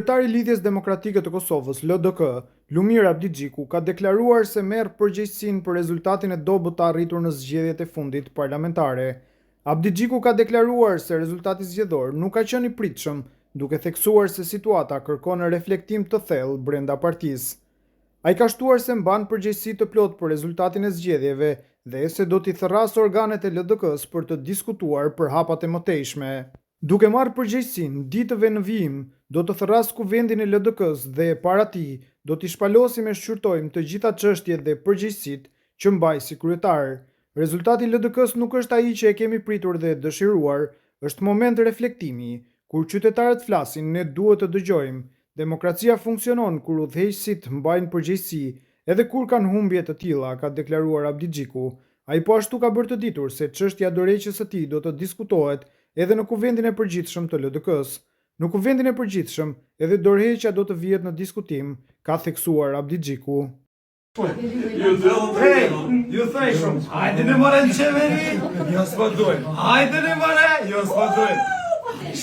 Kryetari i Lidhjes Demokratike të Kosovës, LDK, Lumir Abdigjiku, ka deklaruar se merr përgjegjësinë për rezultatin e dobët të arritur në zgjedhjet e fundit parlamentare. Abdigjiku ka deklaruar se rezultati zgjedhor nuk ka qenë i pritshëm, duke theksuar se situata kërkon reflektim të thellë brenda partisë. Ai ka shtuar se mban përgjegjësi të plotë për rezultatin e zgjedhjeve dhe se do t'i thërrasë organet e LDK-s për të diskutuar për hapat e mëtejshme. Duke marrë përgjegjësinë ditëve në vijim, do të thërras kuvendin e LDK-s dhe para tij do t'i shpalosim e shqyrtojmë të gjitha çështjet dhe përgjegjësitë që mbaj si kryetar. Rezultati i LDK-s nuk është ai që e kemi pritur dhe dëshiruar, është moment reflektimi. Kur qytetarët flasin, ne duhet të dëgjojmë. Demokracia funksionon kur udhëheqësit mbajnë përgjegjësi, edhe kur kanë humbje të tilla, ka deklaruar Abdigjiku. Ai po ashtu ka bërë të ditur se çështja dorëheqjes së tij do të diskutohet edhe në kuvendin e përgjithshëm të LDK-s. Në kuvendin e përgjithshëm, edhe dorëheqja do të vihet në diskutim, ka theksuar Abdigjiku. Ju thëshëm, hajdeni more në qeveri, jo s'po dojmë. Hajdeni more, jo s'po dojmë.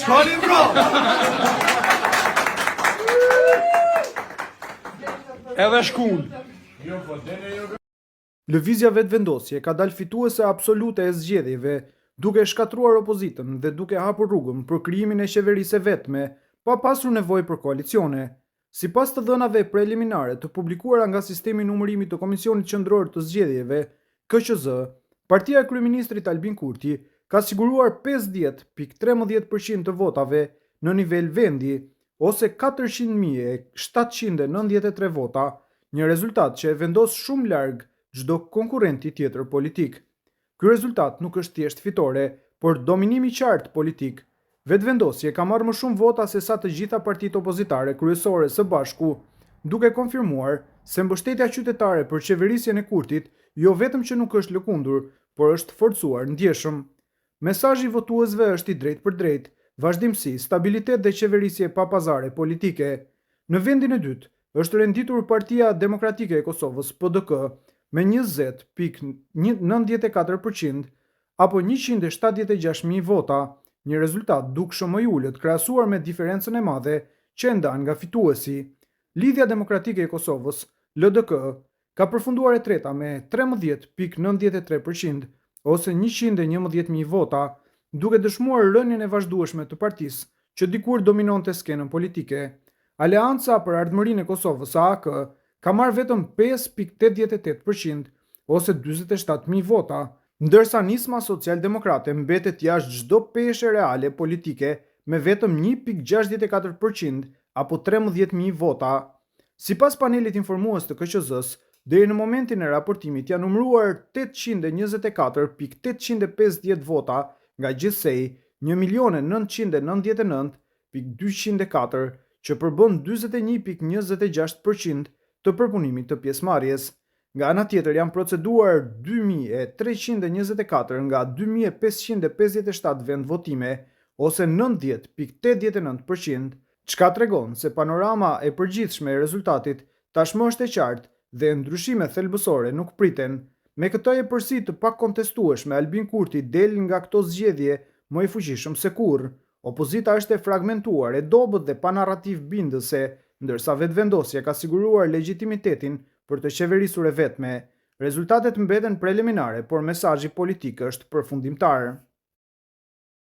Shkoni bro! Edhe shkull. Lëvizja vetëvendosje ka dalë fituese absolute e zgjedhjeve, duke shkatruar opozitën dhe duke hapur rrugën për krijimin e qeverisë vetme, pa pasur nevojë për koalicione. Sipas të dhënave preliminare të publikuara nga sistemi numërimi të Komisionit Qendror të Zgjedhjeve, KQZ, partia e kryeministrit Albin Kurti ka siguruar 50.13% të votave në nivel vendi, ose 400.793 vota, një rezultat që e vendos shumë larg çdo konkurrenti tjetër politik. Ky rezultat nuk është thjesht fitore, por dominim i qartë politik. Vetëvendosje ka marrë më shumë vota se sa të gjitha partitë opozitare kryesore së bashku, duke konfirmuar se mbështetja qytetare për qeverisjen e Kurtit jo vetëm që nuk është lëkundur, por është forcuar ndjeshëm. Mesazhi i votuesve është i drejtë për drejtë, vazhdimsi, stabilitet dhe qeverisje pa pazare politike. Në vendin e dytë është renditur Partia Demokratike e Kosovës, PDK, me 20.94% apo 176.000 vota, një rezultat dukshëm më i ulët krahasuar me diferencën e madhe që e ndan nga fituesi. Lidhja Demokratike e Kosovës, LDK, ka përfunduar e treta me 13.93% ose 111.000 vota, duke dëshmuar rënien e vazhdueshme të partisë që dikur dominonte skenën politike. Aleanca për Ardhmërinë e Kosovës, AAK, ka marrë vetëm 5.88% ose 47.000 vota, ndërsa Nisma Social-Demokrate mbetet jashtë çdo peshe reale politike me vetëm 1.64% apo 13.000 vota. Sipas panelit informues të KQZ-s, deri në momentin e raportimit janë numëruar 824.850 vota nga gjithsej 1.999.204, që përbën 41.26% të përpunimit të pjesëmarrjes. Nga ana tjetër janë proceduar 2.324 nga 2.557 vend votime, ose 90.89%, çka tregon se panorama e përgjithshme e rezultatit tashmë është e qartë dhe ndryshime thelbësore nuk priten. Me këtë epërsi të pakontestueshme, Albin Kurti del nga këto zgjedhje më i fuqishëm se kurrë. Opozita është e fragmentuar, e dobët dhe pa narrativ bindëse, ndërsa vetëvendosja ka siguruar legjitimitetin për të qeverisur e vetme. Rezultatet mbeten preliminare, por mesazhi politik është përfundimtar.